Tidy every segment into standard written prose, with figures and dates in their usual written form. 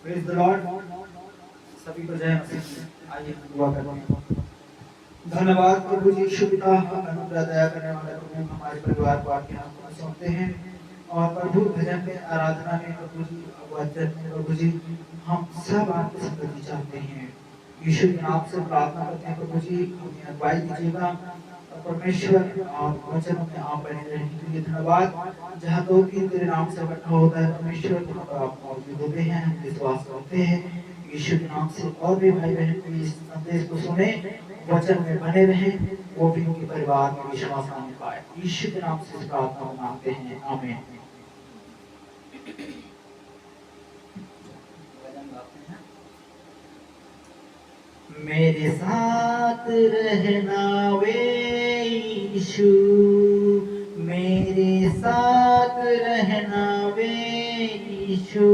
Praise the Lord. सभी को जय मसीह। आइए दुआ करते हैं। धन्यवाद प्रभु जी, यीशु पिता, अनुग्रह दया करने वाले प्रभु, हमारे परिवार को आपके हाथों में सौंपते हैं। और प्रभु भजन में, आराधना में प्रभु जी, वचन में प्रभु जी, हम सब आपकी संगति चाहते हैं। यीशु के नाम से प्रार्थना करते हैं प्रभु जी, हमें अगुवाई दीजिएगा और परमेश्वर और वचनों में आप बने रहने के लिए धन्यवाद। जहाँ दो तीन तेरे नाम से इकट्ठा होता है परमेश्वर, वहाँ पर आप मौजूद होते हैं, हम विश्वास करते हैं। यीशु के नाम से और भी भाई बहन भी इस संदेश को सुने, वचन में बने रहे, वो भी उनके परिवार में विश्वास आने पाए। यीशु के नाम से इस प्रार्थना को मांगते हैं, आमीन। मेरे साथ रहना वे यीशु, मेरे साथ रहना वे यीशु,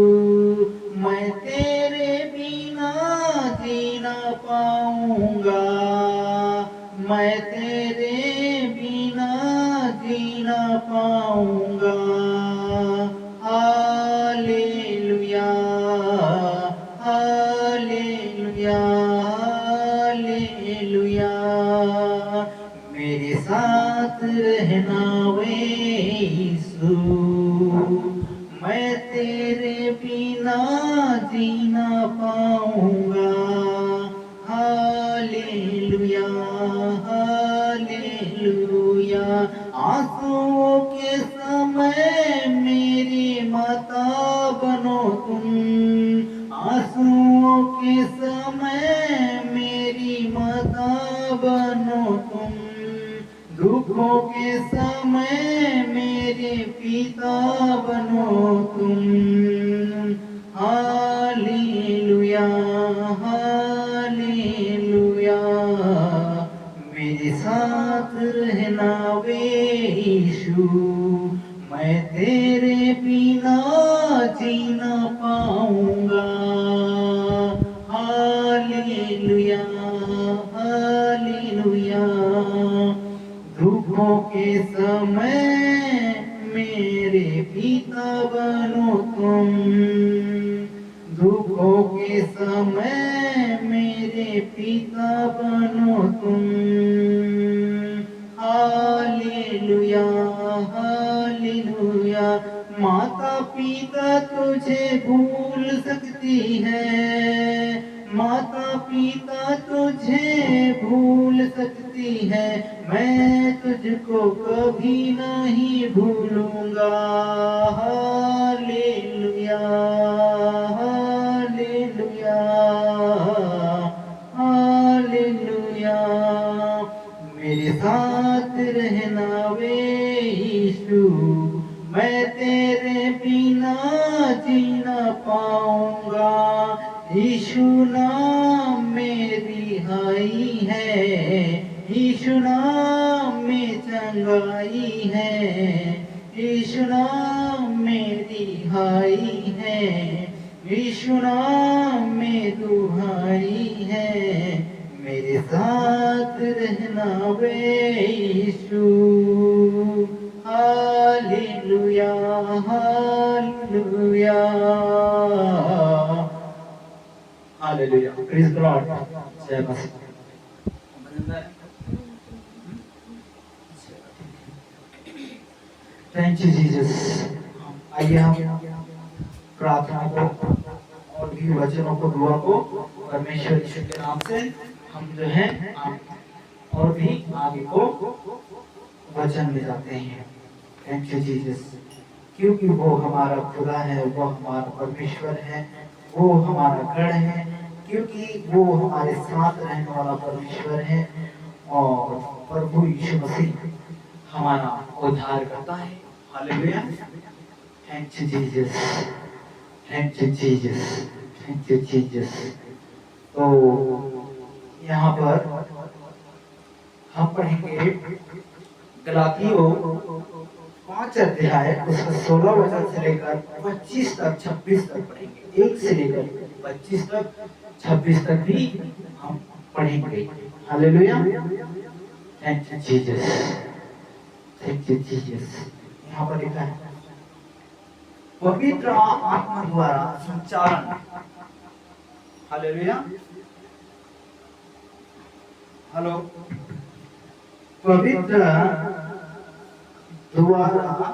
मैं तेरे बिना जी ना पाऊंगा, मैं तेरे बिना जी ना पाऊंगा। Hallelujah, hallelujah, hallelujah. मेरे साथ रहना वे यीशु, मैं तेरे बिना जी ना पाऊंगा। Hallelujah, hallelujah. आंसुओं के समय मेरी माता बनो तुम, आंसुओं के समय मेरी माता बनो तुम, दुखों के समय मेरे पिता बनो तुम। Hallelujah, hallelujah. मेरे साथ रहना वे यीशु, मैं तेरे बिना जी ना पाऊंगा। Hallelujah, hallelujah. दुखों के समय मेरे पिता बनो तुम, दुखों के समय मेरे पिता बनो तुम। Hallelujah, hallelujah. माता पिता तुझे भूल सकती है, माता पिता तुझे भूल सकती है, मैं तुझको कभी नहीं भूलूंगा। Hallelujah, hallelujah, hallelujah. मेरे साथ रहना वे यीशु, मैं तेरे बिना जी ना पाऊंगा। यीशु नाम मेरी हाई है, यीशु नाम में चंगाई है, यीशु नाम मेरी हाई है, यीशु नाम में दुहाई है। मेरे साथ रहना वे Yeshu. Hallelujah, hallelujah, hallelujah. Praise the Lord. जय मसीह। Thank you Jesus. आइए हम प्रार्थना को और भी वचनों को, दुआ को परमेश्वर यीशु के नाम से हम जो है और भी आगे को वचन ले जाते हैं। थैंक यू जीसस, क्योंकि वो हमारा खुदा है, वो हमारा परमेश्वर है, वो हमारा गढ़ है, क्योंकि वो हमारे साथ रहने वाला परमेश्वर है। और प्रभु यीशु मसीह हमारा उद्धार करता है। Hallelujah. Thank you Jesus, thank you Jesus, thank you Jesus. तो यहाँ पर हम पढ़ेंगे गलातियों 5 अध्याय उसका 16 वचन से लेकर 25 तक 26 तक पढ़ेंगे। 1 से लेकर 25 तक 26 तक भी हम पढ़ेंगे। Hallelujah. Thank you Jesus, thank you Jesus. यहाँ पर लिखा है, पवित्र आत्मा द्वारा संचालन हालेलुया। हेलो। पवित्र द्वारा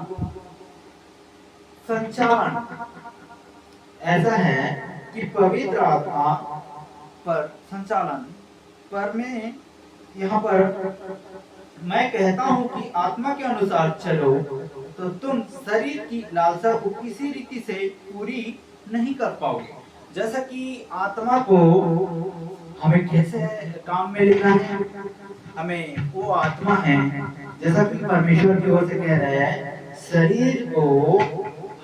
संचालन ऐसा है कि पवित्र आत्मा पर संचालन पर मैं यहाँ पर मैं कहता हूँ कि आत्मा के अनुसार चलो तो तुम शरीर की लालसा को किसी रीति से पूरी नहीं कर पाओगे। जैसा कि आत्मा को हमें कैसे काम में लेना है, हमें वो आत्मा है जैसा कि परमेश्वर की ओर से कह रहा है, शरीर को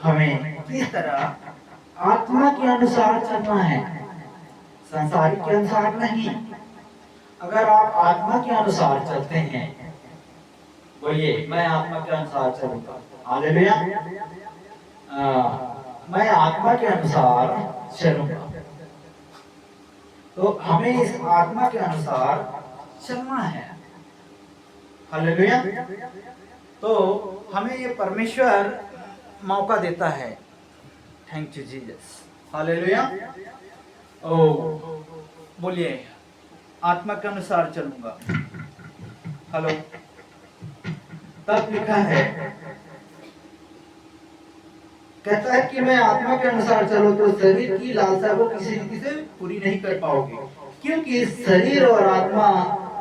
हमें किस तरह आत्मा के अनुसार चलना है, संसार के अनुसार नहीं। अगर आप आत्मा के अनुसार चलते हैं, बोलिए मैं आत्मा के अनुसार चलूंगा, हालेलुया, मैं आत्मा के अनुसार चलूंगा, तो हमें इस आत्मा के अनुसार चलना है, हालेलुया। तो हमें ये परमेश्वर मौका देता है। Thank you Jesus, hallelujah. ओ बोलिए आत्मा के अनुसार चलूंगा। हेलो। तब लिखा है, कहता है कि मैं आत्मा के अनुसार चलो तो शरीर की लालसा को किसी रीति से पूरी नहीं कर पाओगे, क्योंकि शरीर और आत्मा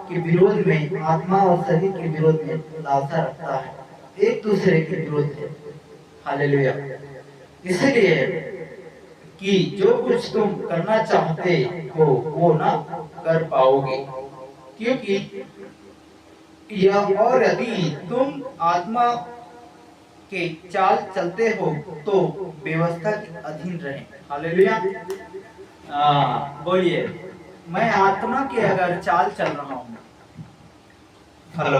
के विरोध में, आत्मा और शरीर के विरोध में लालसा रखता है, एक दूसरे के विरोध में, हालेलुया। इसलिए कि जो कुछ तुम करना चाहते हो वो ना कर पाओगे, क्योंकि यह और यदि तुम आत्मा के चाल चलते हो तो व्यवस्था के अधीन रहे, हालेलुया। बोलिए मैं आत्मा के अगर चाल चल रहा हूँ, हेलो,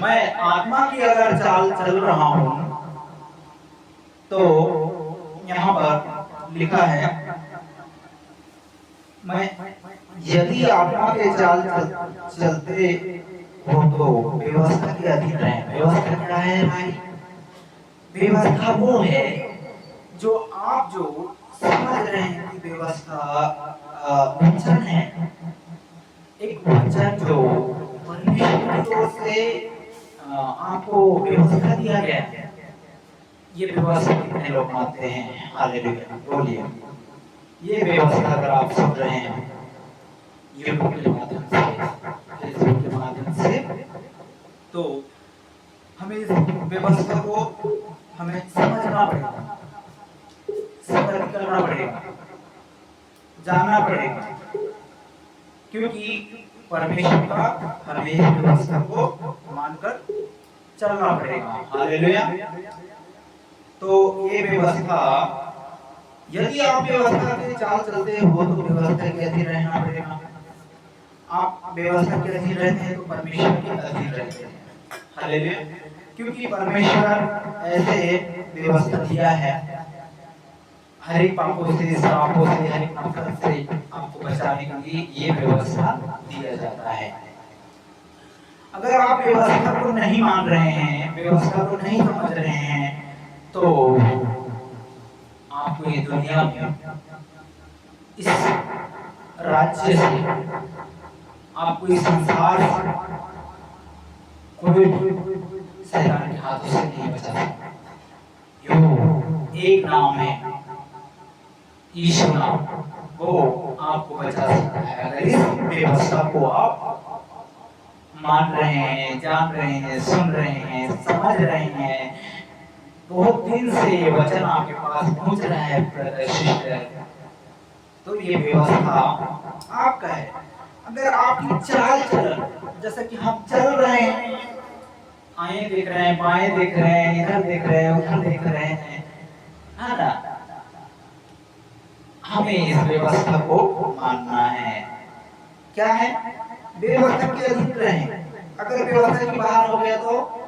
मैं आत्मा की अगर चाल चल रहा हूँ तो यहाँ पर लिखा है, मैं यदि आत्मा के चाल चलते हो तो व्यवस्था के अधीन रहे। व्यवस्था क्या है भाई? व्यवस्था वो है जो आप जो समझ रहे हैं कि व्यवस्था वचन है, एक वचन जो परमेश्वर की ओर से आपको व्यवस्था दिया गया है। ये व्यवस्था कितने लोग मानते हैं? हालेलुया, बोलिए। ये व्यवस्था अगर आप सुन रहे हैं यूट्यूब के माध्यम से, फेसबुक के माध्यम से, तो हमें इस व्यवस्था को हमें समझना पड़ेगा, समझ करना पड़ेगा, जानना पड़ेगा, क्योंकि परमेश्वर का हमें इस व्यवस्था को मानकर चलना पड़ेगा, हालेलुया। तो ये व्यवस्था, यदि आप व्यवस्था के चाल चलते हो तो व्यवस्था के अधीन रहना पड़ेगा। आप व्यवस्था के अधीन रहते हैं तो परमेश्वर के अधीन रहते हैं, हालेलुया। क्योंकि परमेश्वर ऐसे व्यवस्था दिया है, हर एक पापों से, श्रापों से, हर एक नफरत से आपको बचाने के लिए ये व्यवस्था दिया जाता है। अगर आप व्यवस्था को नहीं मान रहे हैं, व्यवस्था को नहीं समझ रहे हैं, तो आपको ये दुनिया में, इस राज्य से, आपको इस संसार से कोई शैतान के हाथों से नहीं बचा सकता। यो एक नाम है, यीशु नाम, वो आपको बचा सकता है। अगर इस व्यवस्था को आप मान रहे हैं, जान रहे हैं, सुन रहे हैं, समझ रहे हैं, बहुत दिन से ये वचन आपके पास पहुंच रहा है ब्रदर सिस्टर, तो ये व्यवस्था आपका है। अगर आपकी चाल चलन, जैसा कि हम चल रहे हैं, आए देख रहे हैं, बाएं देख रहे हैं, इधर देख रहे हैं, उधर देख रहे हैं, है ना, हमें इस व्यवस्था को मानना है। क्या है? व्यवस्था के अधीन रहें। अगर व्यवस्था की बाहर हो गया तो,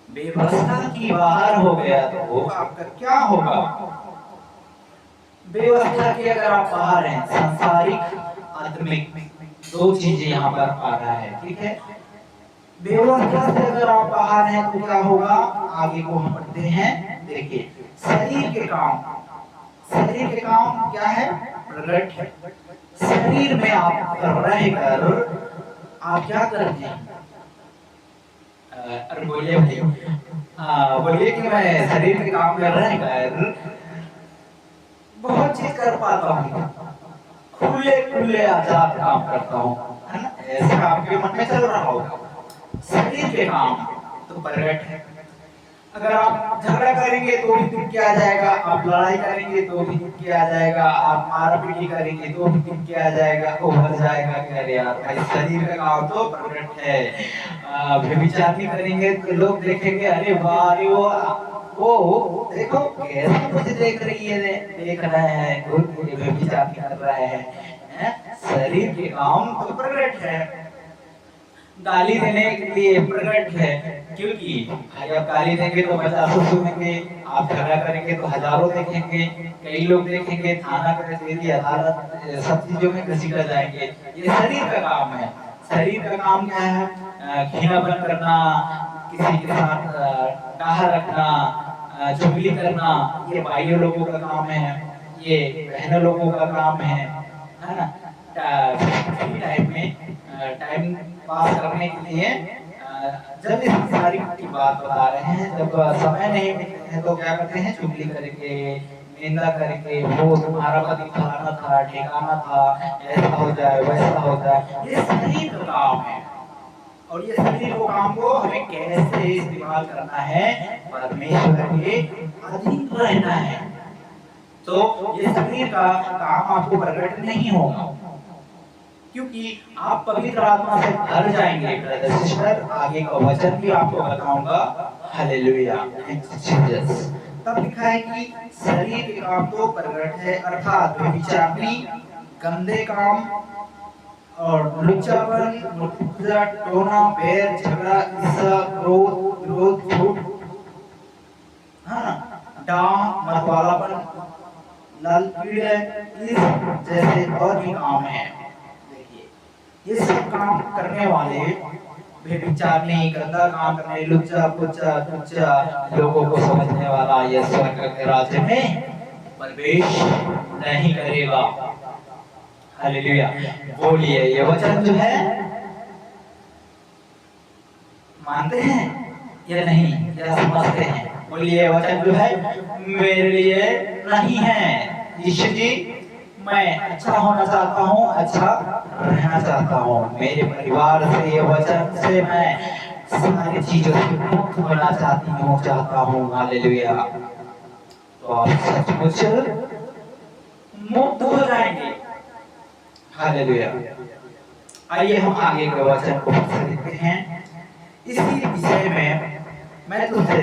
व्यवस्था की बाहर हो गया तो आपका क्या होगा? व्यवस्था के अगर आप बाहर हैं, सांसारिक, आत्मिक, दो चीजें यहाँ पर आ रहा है, ठीक है। व्यवस्था से अगर आप बाहर हैं तो क्या होगा? आगे को हम बढ़ते हैं, देखिए शरीर के काम। शरीर के काम क्या है? प्रकट है। शरीर में आप रहकर आप क्या करते हैं? अरे बोलिए भाई, बोलिए कि मैं शरीर के काम में रहकर बहुत चीज कर पाता हूँ, खुले खुले आजाद काम करता हूँ, है ना? ऐसा आपके मन में चल रहा होगा। शरीर के काम तो प्रकट है। अगर आप झगड़ा करेंगे तो भी दुख किया जाएगा, आप लड़ाई करेंगे तो भी दुख किया जाएगा, आप मारा पीटी करेंगे तो भी दुख किया जाएगा, उभर जाएगा। कह रहे यार भाई शरीर का काम तो प्रकट है। व्यभिचार नहीं करेंगे तो लोग देखेंगे, अरे वाह अरे वो देखो कैसे मुझे देख रही है, देख रहा है, व्यभिचार कर रहा है। शरीर के काम तो प्रकट है। गाली देने के लिए प्रकट है, क्योंकि भाई आप गाली देंगे तो 50 सुनेंगे, आप झगड़ा करेंगे तो हजारों देखेंगे, कई लोग देखेंगे, थाना कचहरी अदालत सब चीजों में घसीटा जाएंगे। ये शरीर का काम है। शरीर का काम क्या है? घृणापन करना, किसी के साथ डाह रखना, चुगली करना, ये भाइयों लोगों का काम है, ये बहनों लोगों का काम है ना? टाइम में टाइम पास करने के लिए जब इस सारी की बात बता रहे हैं, जब समय नहीं मिलते हैं तो क्या करते हैं? चुगली करेंगे, निंदा करेंगे, वो तुम्हारा पति फलाना था, ठिकाना था, ऐसा हो जाए वैसा हो जाए। ये शरीर का काम है, और ये शरीर को काम को हमें कैसे इस्तेमाल करना है? परमेश्वर के अधीन रहना है। तो ये शरीर का काम आपको प्रकट नहीं होगा, क्योंकि आप पवित्र आत्मा से भर जाएंगे। ब्रदर सिस्टर, आगे का वचन भी आपको बताऊंगा। हालेलुया, तब लिखा है कि शरीर के काम तो प्रकट है, अर्थात व्यभिचारी, गंदे काम और लुच्चापन, मूर्तिपूजा, टोना, बैर, झगड़ा, ईर्ष्या, क्रोध, विरोध, झूठ, हाँ, डाह, मतवालापन, लालपीड़ जैसे और भी काम है। ये सब काम करने वाले, व्यभिचारनी, गंदा काम करने, लुच्चा पुच्चा टुच्चा लोगों को समझने वाला ये स्वर्ग के राज्य में प्रवेश नहीं करेगा। हालेलुया, बोलिए ये वचन जो है मानते हैं या नहीं, या समझते हैं? बोलिए वचन जो है मेरे लिए नहीं है। यीशु जी, मैं अच्छा होना चाहता हूँ, अच्छा रहना चाहता हूँ, मेरे परिवार से, ये वचन से मैं सारी चीजों से मुक्त होना चाहता हूँ। हालेलुया, तो आप सचमुच मुक्त हो जाएंगे। हालेलुया। आइए हम आगे के वचन को देखते हैं। इसी विषय में मैं तुझसे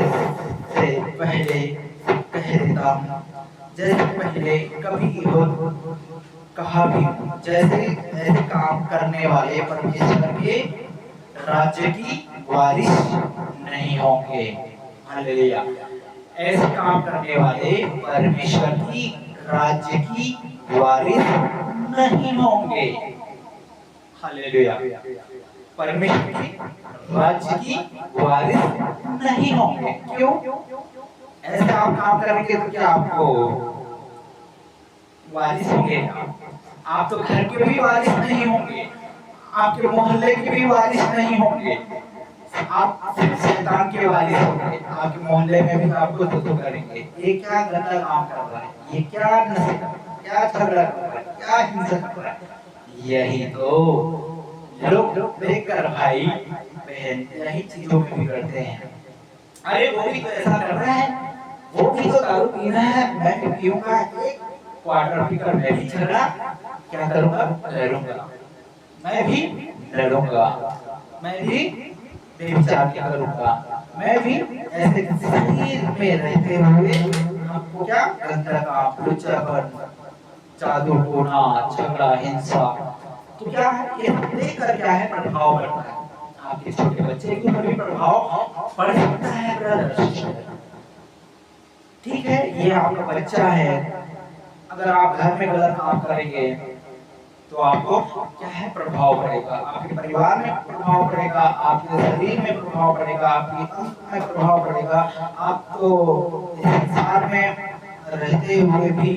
पहले कह देता हूँ, जैसे पहले कभी कहा भी, जैसे ऐसे काम करने वाले परमेश्वर के राज्य की वारिस नहीं होंगे। हालेलुया, ऐसे काम करने वाले परमेश्वर की राज्य की वारिस नहीं होंगे। हालेलुया, परमेश्वर की राज्य की वारिस नहीं होंगे। क्यों? ऐसे आप काम करेंगे तो क्या आपको वारिस होंगे? आप तो घर के भी वारिस नहीं होंगे, आपके मोहल्ले के भी वारिस नहीं होंगे, आप शैतान के वारिस होंगे। आपके मोहल्ले में भी आपको दुख करेंगे, ये क्या गंदा काम कर रहा है, ये क्या नशे कर रहा है, क्या झगड़ा कर रहा है, क्या हिंसा कर रहा है। यही तो लोग देखकर भाई बहन यही चीजों में बिगड़ते हैं। अरे वो भी तो ऐसा कर रहा है, वो भी तो दारू पी रहा है, मैं भी पीऊंगा, एक क्वार्टर पीकर मैं भी झगड़ा क्या करूंगा? लड़ूंगा, मैं भी लड़ूंगा, मैं भी व्यभिचार करूंगा, मैं भी ऐसे शरीर में रहते हुए आपको क्या गंदा काम, लुच्चापन, जादू टोना, झगड़ा, हिंसा, तो क्या है? ये देखकर क्या है? प्रभाव पड़ता है। आपके छोटे बच्चे के ऊपर भी प्रभाव पड़ सकता है ब्रदर। ठीक है, ये आपका बच्चा है, अगर आप घर में गलत काम करेंगे तो आपको क्या है? प्रभाव पड़ेगा, आपके परिवार में प्रभाव पड़ेगा, आपके शरीर में प्रभाव पड़ेगा, आपकी अंग में प्रभाव पड़ेगा। आप तो इस संसार में रहते हुए भी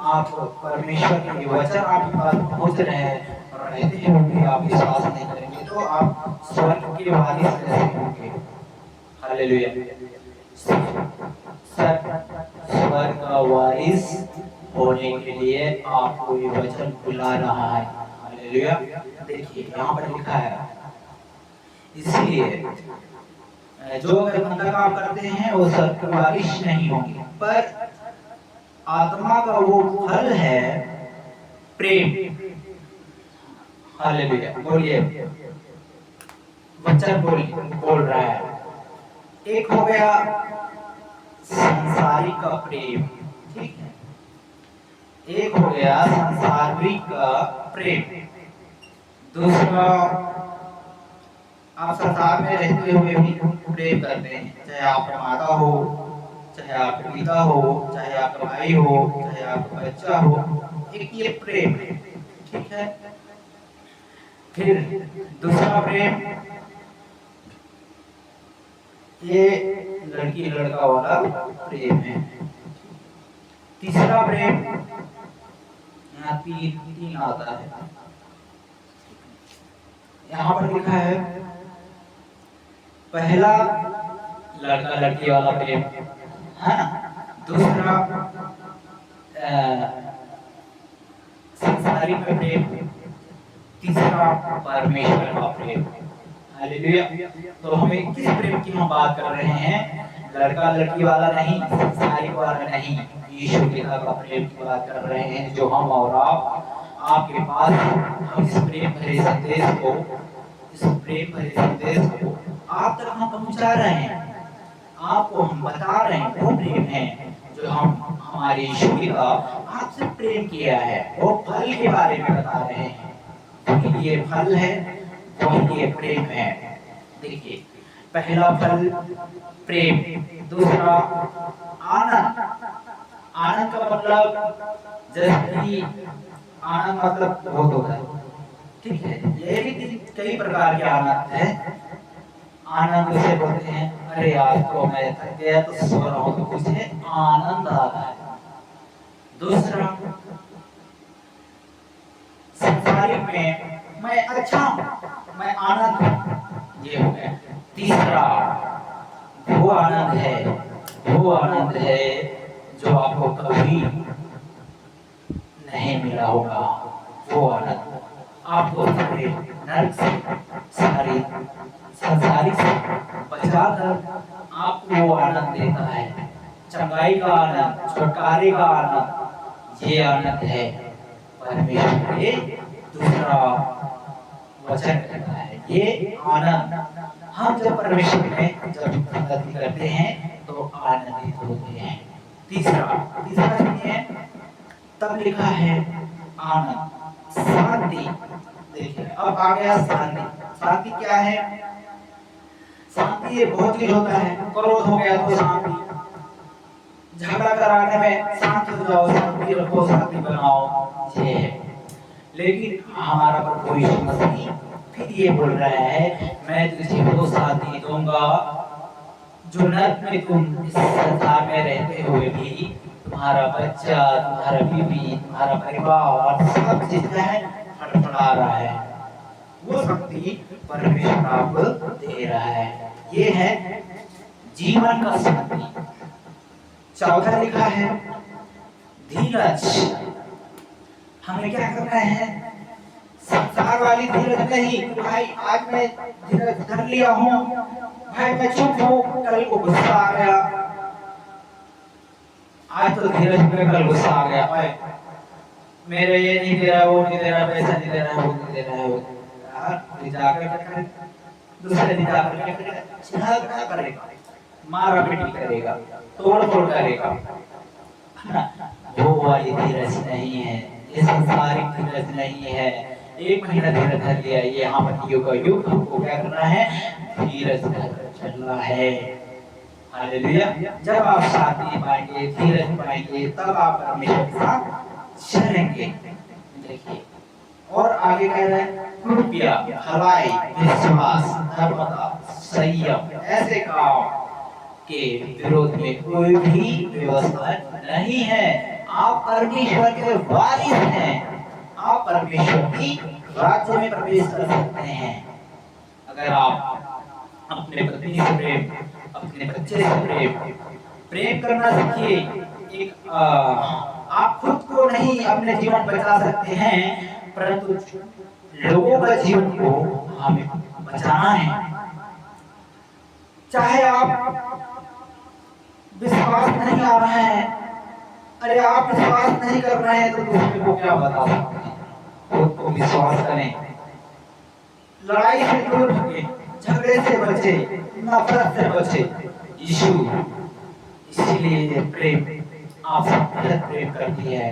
आप परमेश्वर के वचन आपके पास पहुंच रहे हैं और रहते होंगे, आप विश्वास नहीं करेंगे तो आप स्वर्ग के वारिस कैसे होंगे। हालेलुया। स्वर्ग का वारिस होने के लिए आपको ये वचन बुला रहा है। हालेलुया। देखिए यहाँ पर लिखा है, इसलिए जो अगर मंदा काम करते हैं वो स्वर्ग के वारिस नहीं होंगे, पर आत्मा का वो फल है प्रेम। हालेलुया। बोलिए, वचन बोल रहा है। एक हो गया संसारिक का प्रेम, ठीक है, एक हो गया संसारिक का प्रेम। दूसरा, आप संसार में रहते हुए भी प्रेम करते हैं, चाहे आपका माता हो, चाहे आपका पिता हो, चाहे आपका भाई हो, चाहे आपका बच्चा हो, एक ये प्रेम है, ठीक है। फिर दूसरा प्रेम, ये लड़की लड़का वाला प्रेम है। तीसरा प्रेम, यहाँ तीन आता है, यहाँ पर लिखा है पहला लड़का लड़की वाला प्रेम, है ना। दूसरा संसारिक प्रेम, तीसरा परमेश्वर का प्रेम। हालेलुया। तो हमें किस प्रेम की हम बात कर रहे हैं? लड़का लड़की वाला नहीं, संसारिक वाला नहीं, यीशु पिता का प्रेम की बात कर रहे हैं, जो हम और आपके पास हम इस प्रेम भरे संदेश को, इस प्रेम भरे संदेश को आप तक हम पहुंचा रहे हैं, आपको हम बता रहे हैं वो प्रेम है जो हम हमारे यीशु पिता आपसे प्रेम किया है। वो फल के बारे में बता रहे हैं, वही ये फल है, वही ये प्रेम है। देखिए, पहला फल प्रेम, दूसरा आनंद। आनंद का मतलब, जैसे कि आनंद मतलब बहुत होता है, ठीक है, ये भी कई प्रकार के आनंद है। आनंद से बोलते हैं, अरे आज तो मैं थक गया तो सो रहा हूँ तो मुझे आनंद आ रहा है। दूसरा, संसारिक में मैं अच्छा हूँ, मैं आनंद हूँ, ये हो गया। तीसरा, वो आनंद है जो आपको कभी नहीं मिला होगा। वो आनंद आपको सारे नरक से, सारी संसारिक से बचाकर आपको वो आनंद देता है। चंगाई का आनंद, छुटकारे का आनंद, ये आनंद है परमेश्वर के दूसरा वचन कहता है। ये आनंद हम जब परमेश्वर में जब संगति करते हैं तो आनंदित होते हैं। तीसरा सुनिए, तब लिखा है आनंद, शांति। देखिए, अब आ गया शांति। शांति क्या है? शांति ये बहुत चीज होता है। क्रोध हो गया तो शांति, झगड़ा कराने में शांत हो जाओ, शांति रखो, शांति बनाओ, ये है। लेकिन हमारा प्रभु यीशु मसीह फिर ये बोल रहा है, मैं तुझे वो शांति दूंगा जो नरक में तुम इस संसार में रहते हुए भी तुम्हारा बच्चा, तुम्हारा बीवी, तुम्हारा परिवार सब जितना है फड़फड़ा रहा है। वो शक्ति परमेश्वर आपको दे रहा है। ये है जीवन का शक्ति। चौथा लिखा है धीरज। हमें क्या करना है? संसार वाली धीरज नहीं, भाई आज मैं धीरज धर लिया हूँ, भाई मैं चुप हूँ, कल को गुस्सा आ गया, आज तो धीरज में कल गुस्सा आ गया, भाई मेरे ये नहीं दे रहा, वो नहीं दे रहा, पैसा नहीं दे रहा, वो नहीं दे रहा है, वो जाकर दूसरे दिन जाकर क्या करेगा? मारा पीटी करेगा, तोड़ फोड़ करेगा। वो वाली धीरज नहीं है, ये संसारिक धीरज नहीं है। एक महीना धीरज धर लिया, ये यहाँ पर युग हमको क्या करना है? धीरज धर चलना है। हालेलुया। जब आप शांति पाएंगे, धीरज पाएंगे, तब आप परमेश्वर के साथ चलेंगे। देखिए, और आगे कह रहे हैं कृपया, भलाई, विश्वास, धर्मता, संयम, ऐसे काम के विरोध में कोई भी व्यवस्था नहीं है। आप परमेश्वर के वारिस हैं, आप परमेश्वर की राज्य में प्रवेश कर सकते हैं। अगर आप अपने पत्नी से प्रेम, अपने बच्चे से प्रेम करना सीखिए। आप खुद को नहीं अपने जीवन बचा सकते हैं, परंतु लोगों का जीवन को हमें बचाना है। चाहे आप विश्वास नहीं आ रहा है, अरे आप विश्वास नहीं कर रहे हैं तो दूसरे को क्या बता सकते हैं? खुद को विश्वास करें, लड़ाई से दूर भगे, झगड़े से बचे, नफरत से बचे। यीशु इसीलिए प्रेम आपसे बहुत प्रेम करती है।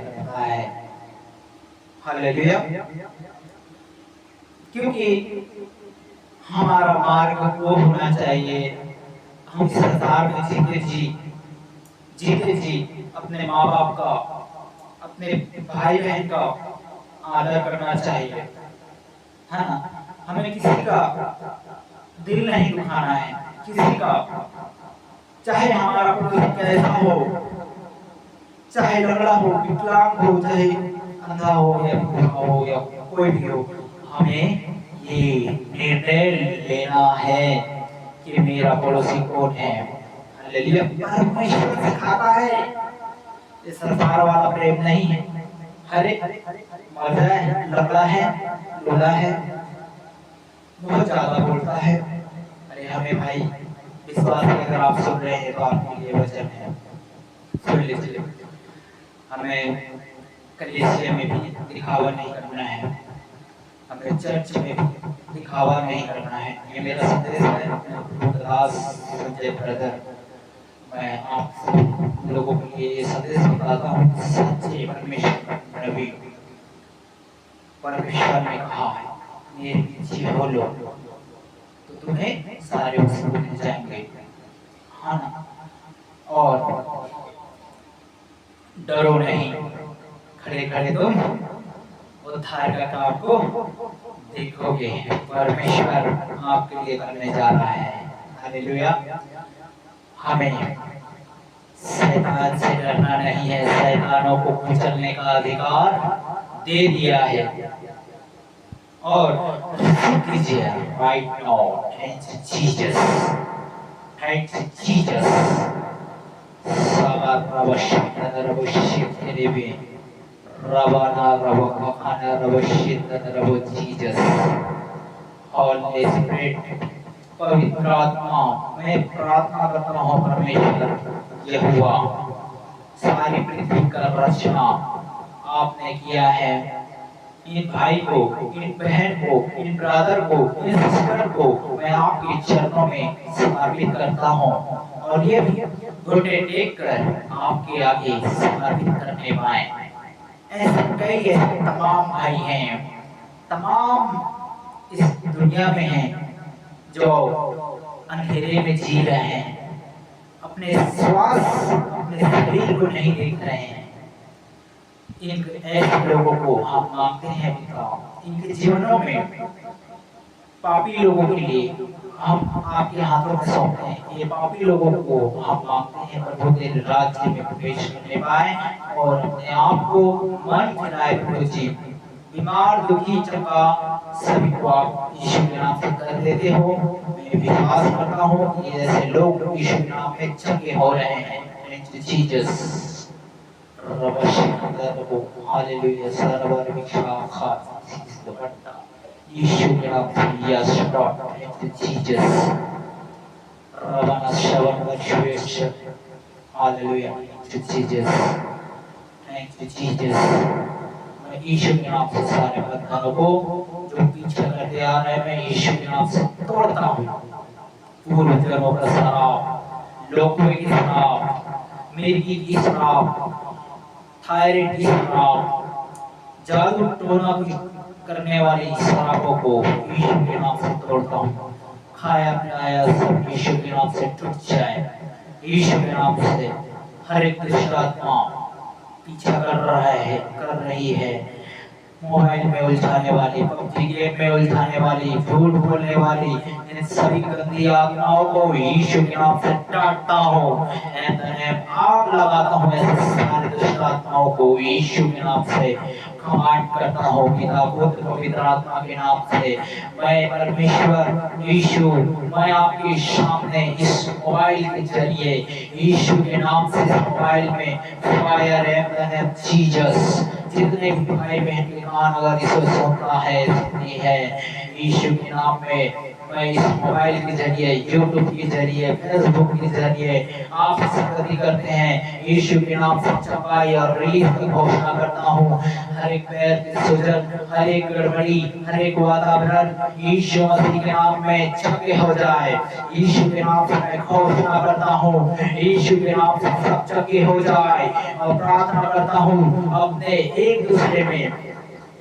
हालेलुया। क्योंकि हमारा मार्ग वो होना चाहिए, हम इस संसार में जीते जी अपने माँ बाप का, अपने भाई बहन का आदर करना चाहिए, है ना। हमें किसी का दिल नहीं दुखाना है, किसी का, चाहे हमारा कोई कैसा हो, चाहे लंगड़ा हो, विकलांग हो, चाहे अंधा हो या बूढ़ा हो या कोई भी हो, हमें ये निर्णय लेना है कि मेरा पड़ोसी कौन है। हालेलुया। परमेश्वर सिखाता है, ये संसार वाला प्रेम नहीं है। हरे मजा है, लंगड़ा है, लूला है, बहुत ज्यादा बोलता है। अरे हमें भाई विश्वास है, अगर आप सुन रहे हैं तो आपके लिए वचन है, सुन लीजिए। हमें कलीसिया में भी दिखावा नहीं करना है, हमें चर्च में भी दिखावा नहीं करना है। ये मेरा संदेश है दास संजय ब्रदर। मैं आप लोगों के लिए ये संदेश बताता हूँ, सच्चे परमेश्वर नबी परमेश्वर ने कहा है, मेरे पीछे बोलो तो तुम्हें सारे उसको मिल जाएंगे, हाँ ना। और डरो नहीं, खड़े खड़े तुम उद्धार का काम को देखोगे, परमेश्वर आपके लिए करने जा रहा है। हालेलुया। हमें शैतान से डरना नहीं है, शैतानों को कुचलने का अधिकार दे दिया है। और कीजिए right now, thank you Jesus, thank you Jesus. पवित्र आत्मा, मैं प्रार्थना करता हूँ परमेश्वर यहोवा, सारी पृथ्वी का रचना आपने किया है। इन भाई को, इन बहन को, इन ब्रदर को, इन सिस्टर को मैं आपके चरणों में समर्पित करता हूँ, और ये भी घुटने टेक कर आपके आगे समर्पित करने पाए। ऐसे कई तमाम भाई हैं, तमाम इस दुनिया में हैं जो अंधेरे में जी रहे हैं, अपने श्वास, अपने शरीर को नहीं देख रहे हैं। इन ऐसे लोगों को हम मांगते हैं पिता, इनके जीवनों में पापी लोगों के लिए हम आपके हाथों में सौंपते हैं। ये पापी लोगों को हम मांगते हैं प्रभु तेरे राज्य में प्रवेश करने पाए और अपने आप को मन फिराए प्रभु जी। बीमार, दुखी, चंगा सभी को आप यीशु के नाम से कर देते हो। मैं विश्वास करता हूँ कि ऐसे लोग यीशु के नाम में चंगे हो रहे हैं। Thank you Jesus. हालेलुया। सर्वर विश्वास यीशु के नाम से yes God, thank you Jesus. रवाना शवन वर्षवेश, hallelujah, thank you Jesus, thank you Jesus. मैं यीशु के नाम से सारे बंधनों को जो पीछे करते आ रहे हैं, मैं यीशु के नाम से तोड़ता हूँ। पूर्व जन्मों का श्राप, लोगों की श्राप, मिर्गी की श्राप, थायराइड की श्राप, जादू टोना करने वाली श्रापों को यीशु के नाम से तोड़ता हूँ। खाया पिलाया सब यीशु के नाम से टूट जाए। यीशु के नाम से हर एक दुष्ट आत्मा पीछा कर रहा है, कर रही है, मोबाइल में उलझाने वाली, पबजी गेम में उलझाने वाली, झूठ बोलने वाली, इन सभी गंदी आत्माओं को यीशु के नाम से डांटता हूँ। आग लगाता हूँ ऐसे सारे दुष्ट आत्माओं को यीशु के नाम से कमांड करता हूँ, पिता पुत्र पवित्र आत्मा के नाम से। मैं परमेश्वर यीशु, मैं आपके सामने इस मोबाइल के जरिए यीशु के नाम से इस मोबाइल में फायर एम जीसस, जितने भी भाई बहन के कान अगर इसे सुनता है सुनती है, यीशु के नाम में मैं इस मोबाइल के जरिए, यूट्यूब के जरिए, फेसबुक के जरिए आप संगति करते हैं, यीशु के नाम से चपाई और रिलीफ की घोषणा करता हूँ। हर एक पैर की सूजन, हर एक गड़बड़ी, हर एक वातावरण यीशु मसीह के नाम में चंगे हो जाए। यीशु के नाम से मैं घोषणा करता हूँ, यीशु के नाम से सब चंगे हो जाए। और प्रार्थना करता हूँ अपने एक दूसरे में,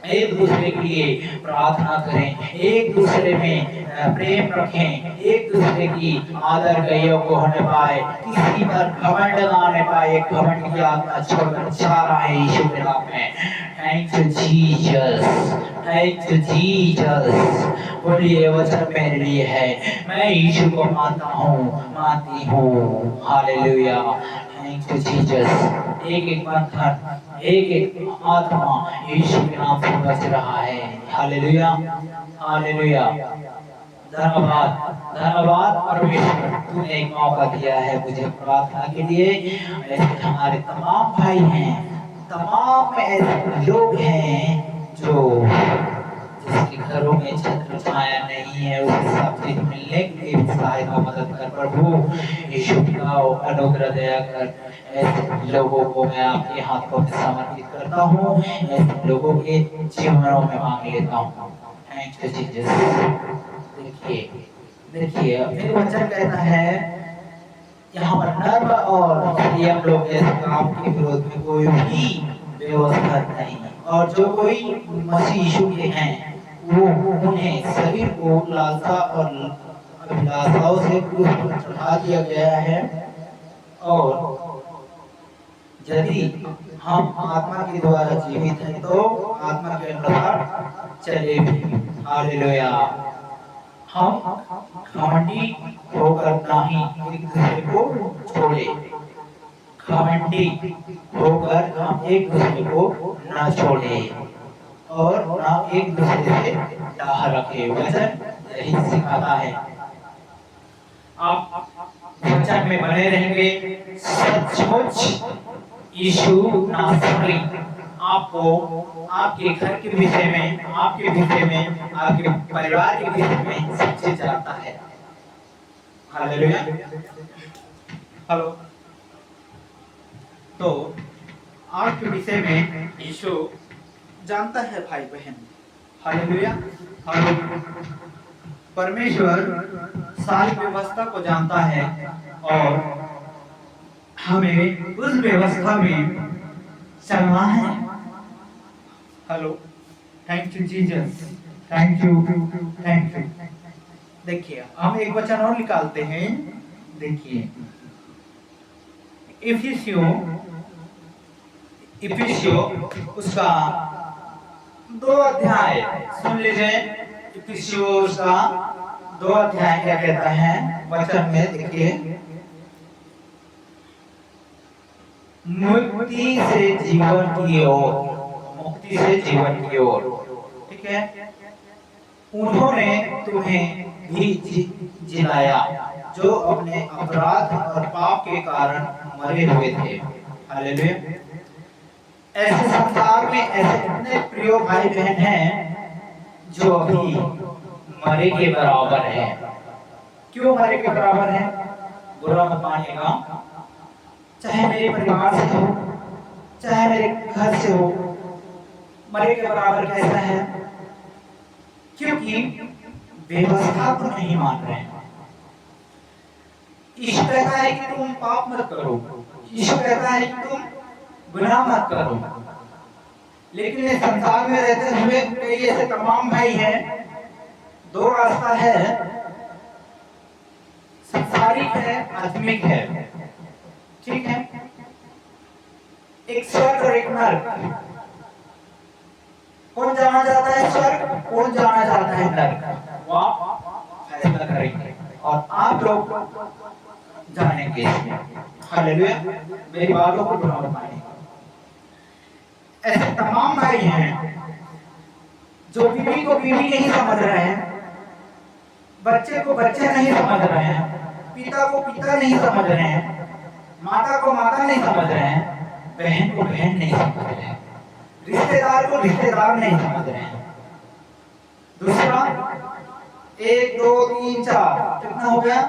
एक दूसरे के लिए प्रार्थना करें, एक दूसरे में प्रेम रखें, एक दूसरे की आदर गयो को होने पाए, किसी पर घमंड ना आने पाए। घमंड की आत्मा छोड़कर जा रहा है यीशु के नाम में। Thank you Jesus, thank you Jesus. बोलिए वचन मेरे लिए है, मैं यीशु को मानता हूँ, मानती हूँ। Hallelujah, thank you Jesus. एक एक बंधन, एक एक आत्मा यीशु के नाम से बच रहा है। Hallelujah, hallelujah. धन्यवाद, धन्यवाद परमेश्वर, तूने एक मौका दिया है मुझे प्रार्थना के लिए। ऐसे हमारे तमाम भाई हैं, तमाम ऐसे लोग हैं जो जिसके घरों में छत्र छाया नहीं है, उसे सब चीज मिलने के लिए सहायता मदद कर प्रभु यीशु पिता अनुग्रह दया कर। ऐसे लोगों को मैं आपके हाथों में समर्पित करता हूँ, ऐसे लोगों के जीवनों में मांग लेता हूँ। Thank you Jesus. देखिए, देखिए फिर वचन कहता है यहाँ पर नर्म और संयम लोग ऐसे काम के विरोध में कोई भी व्यवस्था नहीं, और जो कोई मसीह यीशु के हैं वो उन्हें शरीर को लालसा और अभिलाषाओं से क्रूस पर चढ़ा दिया गया है। और यदि हम आत्मा के द्वारा जीवित हैं तो आत्मा के अनुसार चले भी। हालेलुया। हम घमंडी होकर नहीं एक दूसरे को छोड़े, घमंडी होकर हम एक दूसरे को न छोड़े और ना एक दूसरे से डाह रखे। वचन यही सिखाता है। आप वचन में बने रहेंगे, सचमुच यीशु नासरी आपको आपके घर के विषय में, आपके विषय में, आपके परिवार के विषय में सच्चे जानता है। हालेलुया। हेलो। तो आपके विषय में यीशु जानता है भाई बहन। हालेलुया। परमेश्वर सारी व्यवस्था को जानता है और हमें उस व्यवस्था में चलना है। Hello, thank you Jesus, thank you, thank you. देखिए हम एक वचन और निकालते हैं। देखिए इफिसियों उसका 2 अध्याय सुन लीजिए। इफिसियों उसका 2 अध्याय क्या कहता है वचन में, देखिए, मुक्ति से जीवन की ओर, मुक्ति से जीवन की ओर। ठीक है। उन्होंने तुम्हें भी जिलाया जो अपने अपराध और पाप के कारण मरे हुए थे। हालेलुया। ऐसे संसार में ऐसे कितने प्रिय भाई बहन हैं जो अभी मरे के बराबर है। क्यों मरे के बराबर है? बुरा मत मानिएगा, चाहे मेरे परिवार से हो, चाहे मेरे घर से हो, मरे के बराबर कैसा है? क्योंकि व्यवस्था को नहीं मान रहे हैं। यीशु कहता है कि तुम पाप मत करो, यीशु कहता है कि तुम गुनाह मत करो, लेकिन इस संसार में रहते हुए कई ऐसे तमाम भाई हैं, 2 रास्ता है, संसारिक है, आत्मिक है। ठीक है। एक स्वर्ग और एक नरक। कौन जाना चाहता है स्वर्ग, कौन जाना चाहता है नरक, वो आप फैसला करेंगे और आप लोग जानेंगे इसमें। हालेलुया, मेरी बातों को बुरा मत मानिए। ऐसे तमाम भाई हैं जो बीवी को बीवी नहीं समझ रहे हैं, बच्चे को बच्चे नहीं समझ रहे हैं, पिता को पिता नहीं समझ रहे हैं, माता को माता नहीं समझ रहे हैं, बहन को बहन नहीं समझ रहे हैं, रिश्तेदार को रिश्तेदार नहीं समझ रहे हैं। दूसरा 1 2 3 4 कितना हो गया?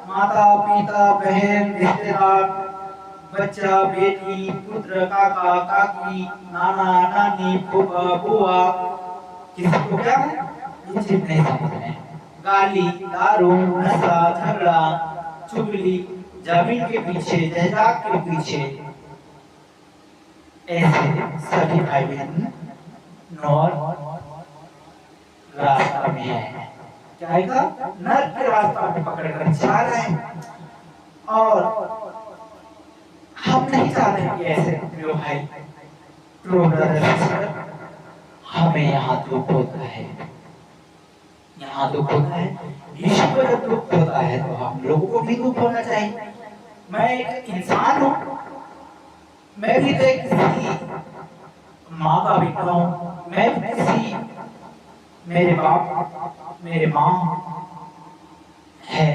माता पिता बहन रिश्तेदार बच्चा बेटी पुत्र काका काकी नाना नानी फूफा बुआ, किसी को क्या ये चीज नहीं समझ रहे हैं। गाली दारू नशा झगड़ा चुगली जमीन के पीछे जहजाद के पीछे, ऐसे सभी भाई बहन नौर रास्ता में है। क्या का नर्क के रास्ता में पकड़ कर जा रहे हैं और हम नहीं चाहते कि ऐसे प्रिय भाई प्रिय ब्रदर, हमें यहाँ दुख होता है, यहाँ दुख होता है। यीशु को जब दुख होता है तो हम लोगों को भी दुख होना चाहिए। मैं एक इंसान हूँ, मैं भी तो एक किसी माँ का बेटा हूँ, मैं भी किसी मेरे बाप मेरे माँ है,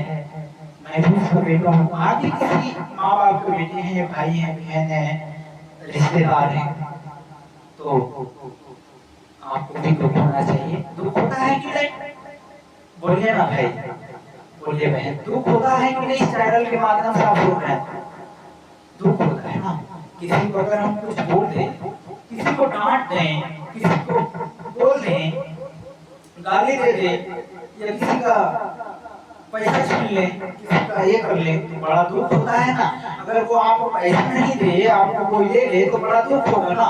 मैं भी उसका बेटा हूँ, आप भी किसी माँ बाप के बेटे हैं, भाई हैं, बहन हैं, रिश्तेदार हैं, तो आपको भी दुख होना चाहिए। दुख होता है कि नहीं? बोलिए ना भाई, बोलिए बहन, दुख होता है कि नहीं? चैनल के माध्यम से आप बोल रहे हैं, दुख होता है ना। किसी को अगर हम कुछ बोल दें, किसी को डांट दें, किसी को बोल दें, गाली दे दें या किसी का पैसा छीन ले, किसी का ये कर ले, तो बड़ा दुख होता है ना। अगर वो आपको पैसा नहीं दे, आपको कोई दे दे तो बड़ा दुख होगा ना।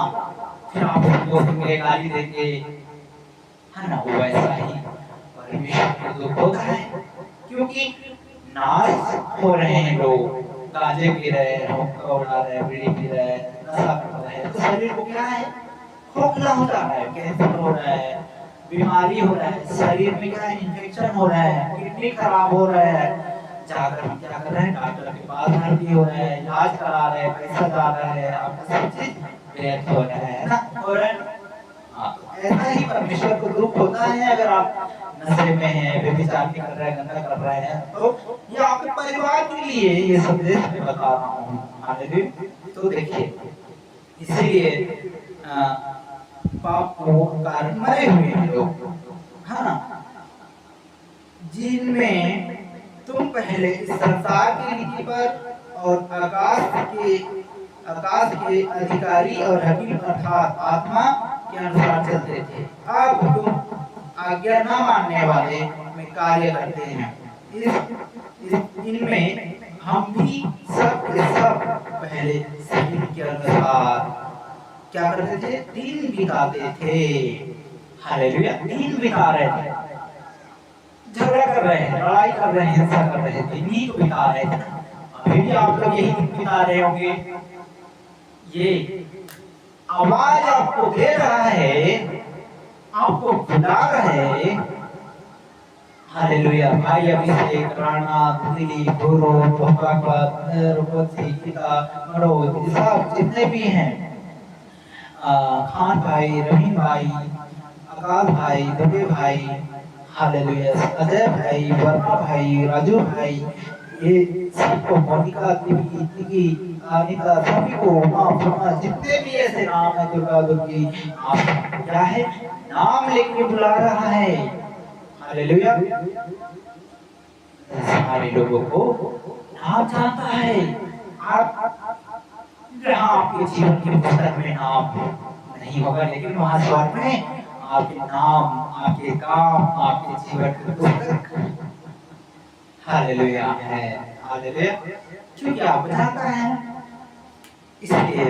फिर आप बोलेंगे गाली देंगे, है ना। वो वैसा ही परमेश्वर को दुख होता है, क्योंकि नाश हो रहे हैं लोग, गांजे पी रहे हैं, हुक्का उड़ा रहे हैं, बीड़ी पी रहे हैं, नशा कर रहे हैं, तो शरीर को क्या है? खोखला हो जा रहा है, कैंसर हो रहा है, बीमारी हो रहा है, शरीर में क्या इन्फेक्शन हो रहा है, किडनी खराब हो रहा है। जाकर हम क्या कर रहे हैं? डॉक्टर के पास भर्ती हो रहे हैं, इलाज करा रहे हैं, पैसा जा रहा है, आपका सब चीज व्यर्थ हो रहा है ना। और ऐसा ही परमेश्वर को दुख होता है अगर आप नशे में हैं, व्यभिचार कर रहे हैं, गंदा कर रहे हैं, तो ये आपके परिवार के लिए ये संदेश मैं बता रहा हूँ। हालेलुया। तो देखिए, इसीलिए पाप को कारण मरे हुए हैं लोग, है ना, जिनमें तुम पहले इस संसार की रीति पर और आकाश के अधिकारी और हकीम अर्थात आत्मा के अनुसार चलते थे। अब तुम आज्ञा न मानने वाले में कार्य करते हैं। इनमें हम भी सब के सब पहले शरीर के अनुसार क्या करते थे? दिन बिताते थे। हालेलुया, दिन बिता रहे थे, झगड़ा कर रहे हैं, लड़ाई कर रहे हैं, हिंसा कर रहे थे, दिन तो बिता रहे थे। अभी भी आप लोग यही दिन बिता रहे होंगे। ये आवाज आपको दे रहा है, आपको बुला रहा है। हालेलुया। भाई अभिषेक राणा दिल्ली गुरु भोपाल रुपसी पिता मनोज सब जितने भी हैं, खान भाई, रहीम भाई, आकाश भाई, दुबे भाई, हालेलुया, अजय भाई, वर्मा भाई, राजू भाई, ये सबको, मोनिका दीदी अनिता, सभी को माँ जितने भी ऐसे नाम है, दुर्गा दुर्गी, आप क्या है नाम लेके बुला रहा है। हालेलुया। सारे लोगों को नाम जानता है। आप जहाँ आपके जीवन की पुस्तक में नाम नहीं होगा, लेकिन वहाँ स्वर्ग में आपके नाम, आपके काम, आपके जीवन की पुस्तक हालेलुया है। हालेलुया, क्योंकि आप जानता है। इसलिए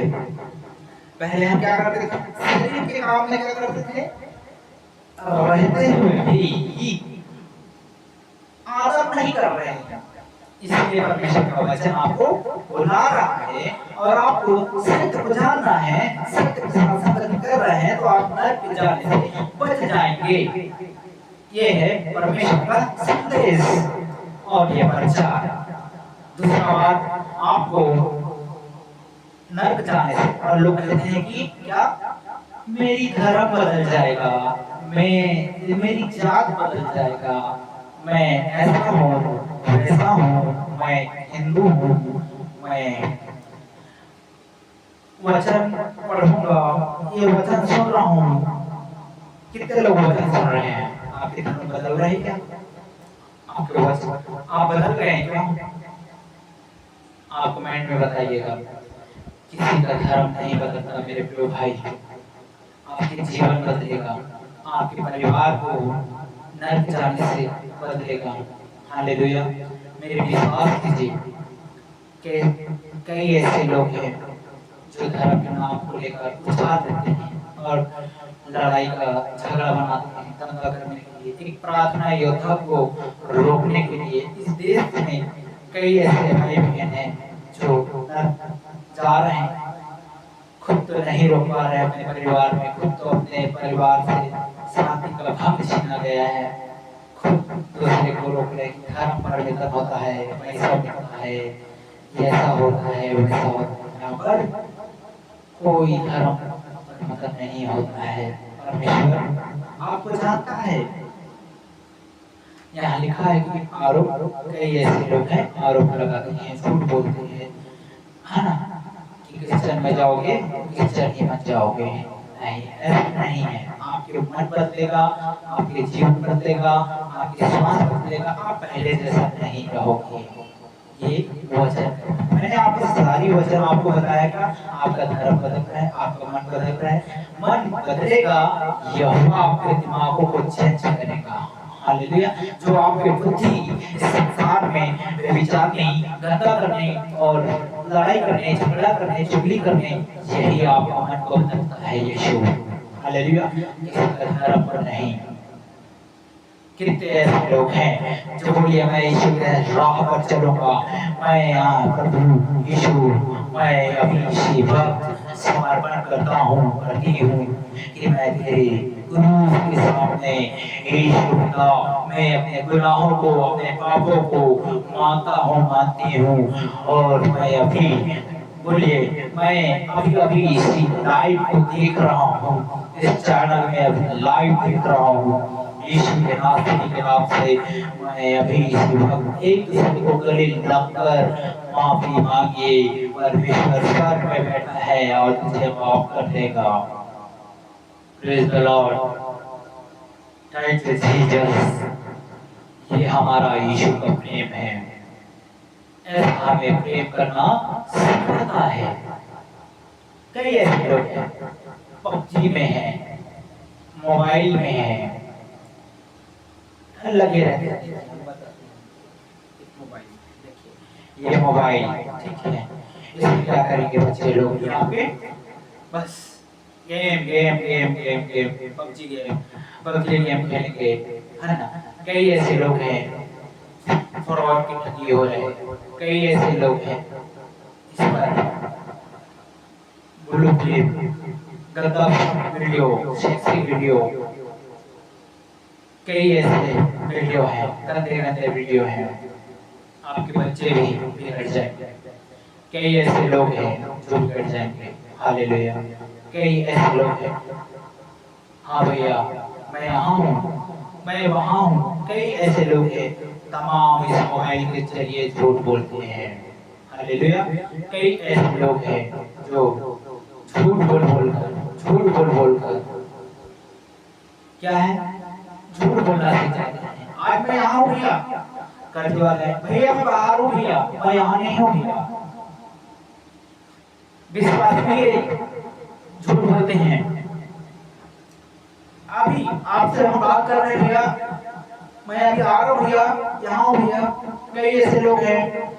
पहले हम क्या करते थे? शरीर के काम में क्या करते थे? रहते हुए भी आदत नहीं कर रहे हैं। इसलिए परमेश्वर का वचन आपको बुला रहा है और आपको सत्य को जानना है, सत्य के साथ संगति कर रहे हैं तो आप नरक जाने से बच जाएंगे। ये है परमेश्वर का संदेश और ये प्रचार। दूसरा बात, आपको नरक जाने से, और लोग कहते हैं कि क्या मेरी धर्म बदल जाएगा, मेरी जात बदल जाएगा, मैं ऐसा हूँ वैसा हूँ, मैं हिंदू हूँ, मैं वचन पढ़ूंगा, ये वचन सुन रहा हूँ। कितने लोग वचन सुन रहे हैं? आपके धर्म बदल रहे क्या? आपके वचन आप बदल गए हैं क्या? आप कमेंट में बताइएगा। किसी का धर्म नहीं बदलता मेरे प्रिय भाई। आपके जीवन बदलेगा, आपके परिवार को नरक जाने से बदलेगा। हालेलुया। मेरे विश्वास कीजिए कि कई ऐसे लोग हैं जो धर्म के नाम को लेकर उछाल देते हैं और लड़ाई का झगड़ा बनाते हैं दंगा करने के लिए, एक प्रार्थना योद्धा को रोकने के लिए। इस देश में कई ऐसे भाई बहन हैं जो जा रहे हैं, खुद तो नहीं रोक पा रहे अपने परिवार में, खुद तो अपने परिवार से शांति का भंग छीना गया है, खुद दूसरे को रोक रहे कि धर्म परिवर्तन होता है, पैसा मिलता है, ऐसा होता है, वैसा होता है, पर कोई धर्म परिवर्तन नहीं होता है। परमेश्वर आपको जानता है। यहाँ लिखा है कि आरोप, कई ऐसे लोग हैं आरोप लगाते हैं, झूठ बोलते हैं, है ना, कि क्रिश्चियन में जाओगे क्रिश्चियन ही मत जाओगे। नहीं, ऐसा नहीं है। आपके मन बदलेगा, आपके जीवन बदलेगा, आपके स्वास्थ्य बदलेगा, आप पहले जैसा नहीं रहोगे। ये वचन मैंने आपको सारी वचन आपको बताया का आपका धर्म बदल रहा है, आपका मन बदल रहा है। मन बदलेगा, यहोवा आपके दिमागों को चेंज करेगा। हालेलुया। जो आपके बुद्धि इस संसार में व्यभिचारने, गंदा करने और लड़ाई करने, झगड़ा करने, चुगली करने, यही आपका मन को बदलता है यीशु। हालेलुया। किसी का धर्म पर नहीं। कितने ऐसे लोग हैं जो बोलिए मैं यीशु के राह पर चलूंगा, मैं प्रभु यीशु, मैं अभी इसी वक्त समर्पण करता हूँ, करती हूँ कि मैं तेरे गुरु के सामने यीशु पिता, मैं अपने गुनाहों को, अपने पापों को मानता हूँ, मानती हूँ, और मैं अभी बोलिए मैं अभी अभी इसी लाइव को देख रहा हूँ, इस चैनल में अभी लाइव देख रहा हूँ। यीशु के नाम से मैं अभी इसी वक्त एक दूसरे को गले लगकर माफी मांगिए। परमेश्वर स्वर्ग में बैठा है और तुझे माफ कर देगा। Praise the Lord. Thank you Jesus. ये हमारा यीशु का प्रेम है। ऐसा हमें प्रेम करना सिखाता है। कई ऐसे लोग हैं पबजी में हैं, मोबाइल में हैं, लगे रहते हैं। ये मोबाइल ठीक है, इसमें क्या करेंगे बच्चे लोग यहाँ पे? बस game game game game game PUBG game खेलेंगे, है ना। कई ऐसे लोग हैं फ्रॉड की ठगी हो रहे हैं, कई ऐसे लोग हैं इस पर ब्लू फिल्म, गंदा वीडियो, सेक्सी वीडियो, कई ऐसे वीडियो हैं, गंदे गंदे वीडियो हैं। आपके बच्चे भी बिगड़ जाएंगे। कई ऐसे लोग हैं जो बिगड़ जाएंगे। हालेलुया। कई ऐसे लोग हैं, हाँ भैया मैं यहाँ हूँ, मैं वहाँ हूँ। कई ऐसे लोग हैं तमाम इस मोबाइल के जरिए झूठ बोलते हैं। हालेलुया। कई ऐसे लोग हैं जो झूठ बोल कर क्या है, झूठ बोलना सीख जाते हैं। आज मैं यहाँ हूँ भैया, करने वाला है भैया मैं बाहर हूँ भैया, मैं यहाँ नहीं हूँ भैया। विश्वास में झूठ बोलते हैं। अभी आपसे हम बात कर रहे हैं भैया, मैं अभी आ रहा हूँ भैया, यहाँ हूँ भैया। कई ऐसे लोग हैं,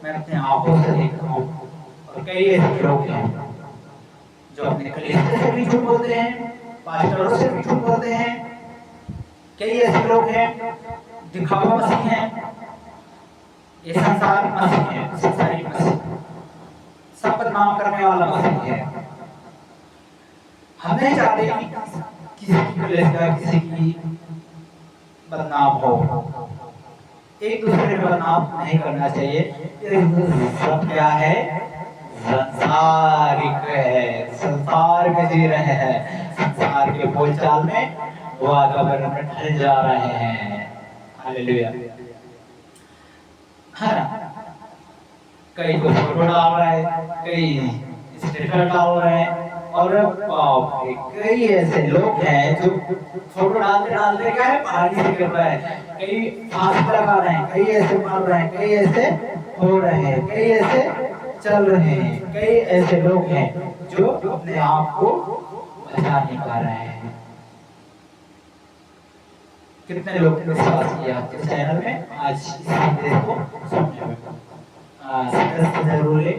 मैं अपने आंखों से देख रहा हूँ, और कई ऐसे लोग हैं जो अपने कलीसिया से भी झूठ बोलते हैं, पास्टरों से भी झूठ बोलते हैं। कई ऐसे लोग हैं दिखावा मसीह हैं, ये संसार मसीह है, संसारी मसीह, सब बदनाम करने वाला मसीह है। हम नहीं चाहते कि किसी की कलेजा, किसी की बदनाम हो। एक दूसरे को बदनाम नहीं करना चाहिए। ये सब क्या है? संसारिक है, संसार में जी रहे हैं, संसार के बोलचाल में वातावरण में ढल जा रहे हैं। हालेलुया। है ना? कई तो फोटो डाल रहे हैं, कई स्टेटस डाल रहे हैं, और बाप रे, कई ऐसे लोग हैं जो फोटो डालते क्या है, पहाड़ी से गिर रहा है, कई फांसी लगा रहे हैं, कई ऐसे मार रहे हैं, कई ऐसे हो रहे हैं, कई ऐसे चल रहे हैं। कई ऐसे लोग हैं जो अपने आप को बचा नहीं पा रहे हैं। कितने लोग ने विश्वास किया आपके चैनल में आज इस संदेश को सुनने में? जरूर ले।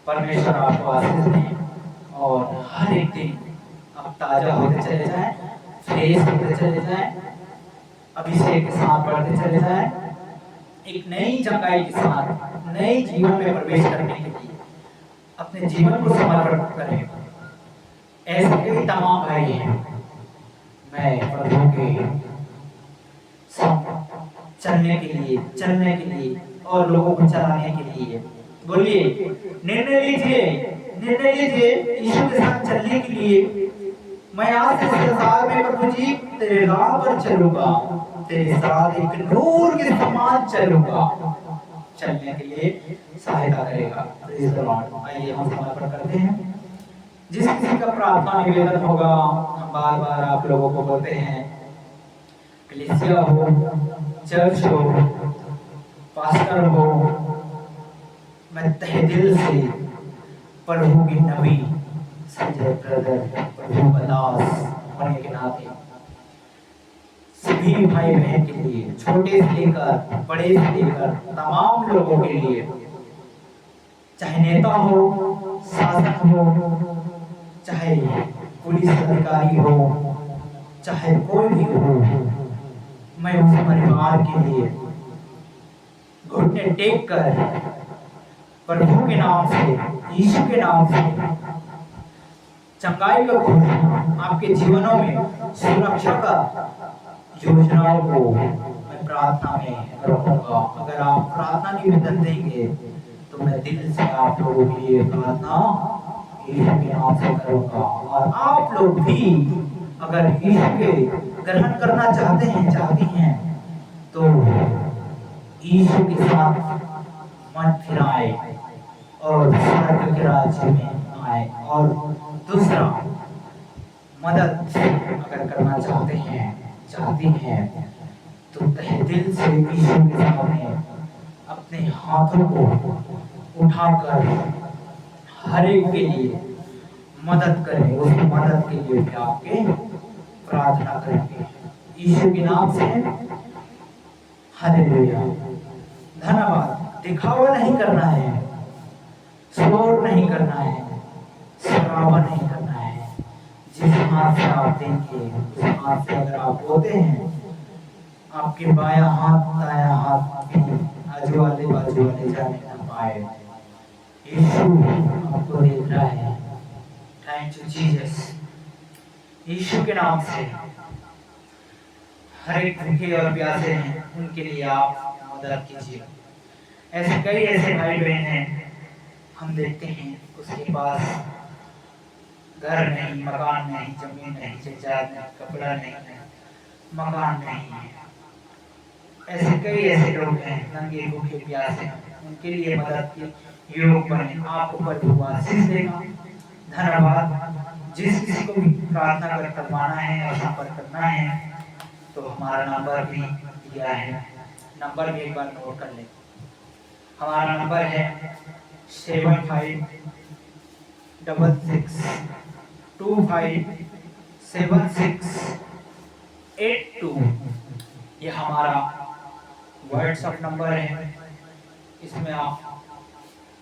परमेश्वर आपको आशीष दे और हर एक दिन आप ताजा होते चले जाएं, फ्रेश होते चले जाएं, अभिषेक के साथ बढ़ते चले जाएं, एक नई चंगाई के साथ नए जीवन में प्रवेश करने के लिए अपने जीवन को समर्पित करें। ऐसे कई तमाम भाई हैं, मैं प्रभु के चलने के लिए और लोगों को चलाने के लिए, बोलिए निर्णय लीजिए यीशु के साथ चलने के लिए। मैं आज इस संसार में प्रभु जी तेरे राह पर चलूंगा, तेरे साथ एक नूर के समान चलूंगा। चलने के लिए सहायता करेगा। Praise the Lord. आइए हम समर्पण करते हैं। जिस किसी का प्रार्थना निवेदन होगा, हम बार-बार आप लोगों को बोलते हैं, कलीसिया हो, चर्च हो, पास्टर हो, मैं तहे दिल से प्रभु की नबी संजय ब्रदर, प्रभु का दास होने के नाते सभी भाई बहन के लिए, छोटे से लेकर बड़े से लेकर तमाम लोगों के लिए, चाहे नेता हो, शासक हो, चाहे पुलिस अधिकारी हो, चाहे कोई भी हो, मैं उस परिवार के लिए घुटने टेक कर प्रभु के नाम से, यीशु के नाम से चंगाई का घोषणा आपके जीवनों में सुरक्षा का योजनाओं को मैं प्रार्थना में रखूंगा। अगर आप प्रार्थना निवेदन देंगे तो मैं दिल से आप लोगों के लिए प्रार्थना यीशु के नाम से करूंगा। और आप लोग भी अगर यीशु के ग्रहण करना चाहती हैं तो यीशु के साथ मन फिराए और स्वर्ग के राज्य में आए। और दूसरा, मदद अगर करना चाहती हैं तो तहे दिल से यीशु के सामने अपने हाथों को उठाकर हर एक के लिए मदद करें। उस मदद के लिए भी आपके प्रार्थना करेंगे यीशु के नाम से। हालेलुया। धन्यवाद। दिखावा नहीं करना है, शोर नहीं करना है, शराबा नहीं करना है। जिस हाथ से आप देंगे उस हाथ से अगर आप बोते हैं, आपके बायां हाथ दायां हाथ भी आजू वाले बाजू वाले जाने ना पाए। यीशु आपको देख रहा है। Thank you Jesus. यीशु के नाम से हर एक भूखे और प्यासे हैं, उनके लिए आप मदद कीजिए। ऐसे कई ऐसे भाई बहन हैं, हम देखते हैं उसके पास घर नहीं, मकान नहीं, जमीन नहीं, जायदाद नहीं, कपड़ा नहीं है, मकान नहीं है। ऐसे कई ऐसे लोग हैं, नंगे भूखे प्यासे हैं, उनके लिए मदद के योग बने। आपको प्रभु आशीष देगा। धन्यवाद। जिस किसी को भी प्रार्थना करवाना है और संपर्क करना है तो हमारा नंबर भी दिया है। नंबर भी एक बार नोट कर लें। हमारा नंबर है 7526257682। ये हमारा व्हाट्सएप नंबर है। इसमें आप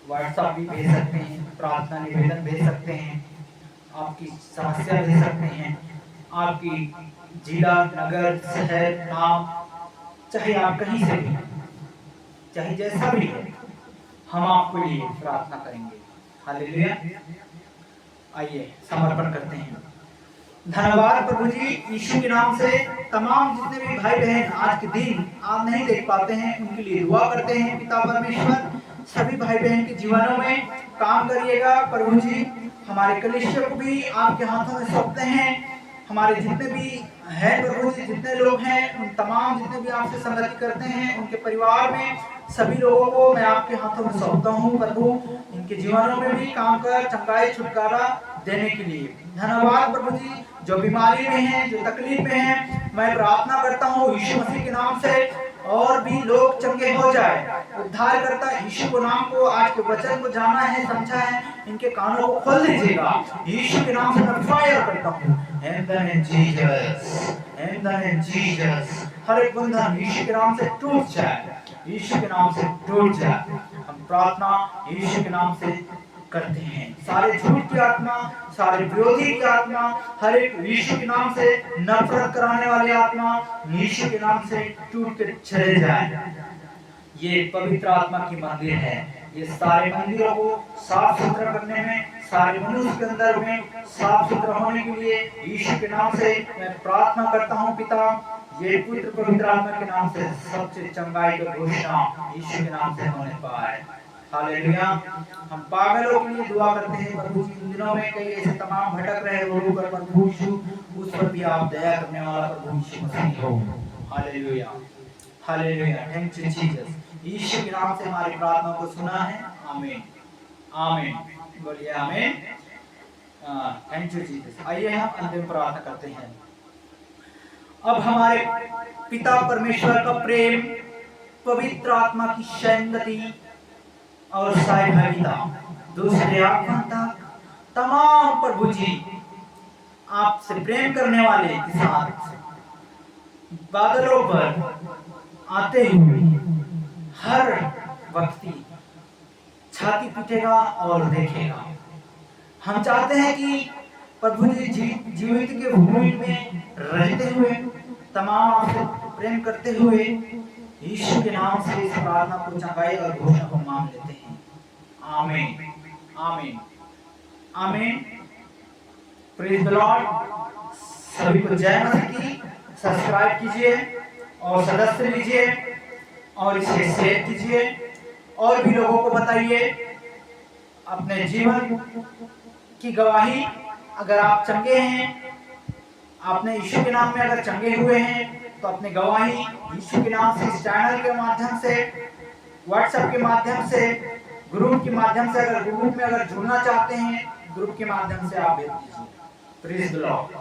व्हाट्सएप भी भेज सकते हैं, प्रार्थना निवेदन भेज सकते हैं, आपकी समस्या भेज सकते हैं, आपकी जिला, नगर, शहर, नाम, चाहे आप कहीं से भी, चाहे जैसा भी है, हम आपके लिए प्रार्थना करेंगे। हालेलुया। आइए समर्पण करते हैं। धन्यवाद प्रभु जी, यीशु के नाम से तमाम जितने भी भाई बहन आज के दिन आप नहीं देख पाते हैं, उनके लिए दुआ करते हैं। पिता परमेश्वर सभी भाई बहन के जीवनों में काम करिएगा प्रभु जी। हमारे कलीसिया को भी आपके हाथों में सौंपते हैं। हमारे जितने भी हैं प्रभु जी, जितने लोग हैं, उन तमाम जितने भी आपसे संगति करते हैं, उनके परिवार में सभी लोगों को मैं आपके हाथों में सौंपता हूँ प्रभु। इनके जीवनों में भी काम कर चंगाई छुटकारा देने के लिए धन्यवाद प्रभु जी। जो बीमारी में हैं, जो तकलीफ में हैं, मैं प्रार्थना करता हूँ यीशु मसीह के नाम से और भी लोग चंगे हो जाए। उद्धार करता यीशु को नाम को, आज के वचन को जाना है, समझा है, इनके कानों को खोल दीजिएगा। यीशु के नाम से मैं फायर करता हूँ। In the name Jesus, in the name Jesus, हर एक बंधन यीशु के नाम से टूट जाए, यीशु के नाम से टूट जाए। हम प्रार्थना यीशु के नाम से करते हैं। सारे झूठ की आत्मा, सारे विरोधी की आत्मा, हर एक यीशु के नाम से नफरत कराने वाली आत्मा यीशु के नाम से टूट के चले जाए। ये पवित्र आत्मा की मंदिर है। ये सारे मंदिरों को साफ सुथरा करने में, सारे मनुष्य के अंदर में साफ सुथरा होने के लिए यीशु के नाम से मैं प्रार्थना करता हूँ पिता। ये पुत्र पवित्र आत्मा के नाम से सबसे चंगाई का घोषणा यीशु के नाम से होने पाए। हालेलुया। हम पागलों के लिए दुआ करते हैं प्रभु जी। इन दिनों में कई ऐसे तमाम भटक रहे लोगों पर प्रभु यीशु, उस पर भी आप दया करने वाला प्रभु यीशु मसीह हो। Hallelujah, hallelujah. Thank you Jesus. Yeshu के नाम से हमारी प्रार्थना को सुना है। आमीन, आमीन। बोलिए आमीन। Thank you Jesus. आइए हम अंतिम प्रार्थना करते हैं। अब हमारे पिता परमेश्वर का प्रेम, पवित्र आत्मा की संगति और सहभागिता, दूसरे आत्मा तक तमाम प्रभु जी आपसे प्रेम करने वाले के साथ बादलों पर आते हुए हर व्यक्ति छाती पीटेगा और देखेगा। हम चाहते हैं कि प्रभु जी जीवित के भूमि में रहते हुए तमाम आपसे प्रेम करते हुए यीशु के नाम से इस प्रार्थना को चंगाई और घोषणा को मांग लेते हैं। आमीन, आमीन, आमीन। Praise the Lord. सभी को जय मसीह की। सब्सक्राइब कीजिए और सदस्य लीजिए और इसे शेयर कीजिए और भी लोगों को बताइए। अपने जीवन की गवाही, अगर आप चंगे हैं, आपने यीशु के नाम में अगर चंगे हुए हैं, तो अपनी गवाही यीशु के नाम से इस चैनल के माध्यम से, व्हाट्सएप के माध्यम से, ग्रुप के माध्यम से, अगर ग्रुप में अगर जुड़ना चाहते हैं, ग्रुप के माध्यम से आप भेज दीजिए। Praise the Lord.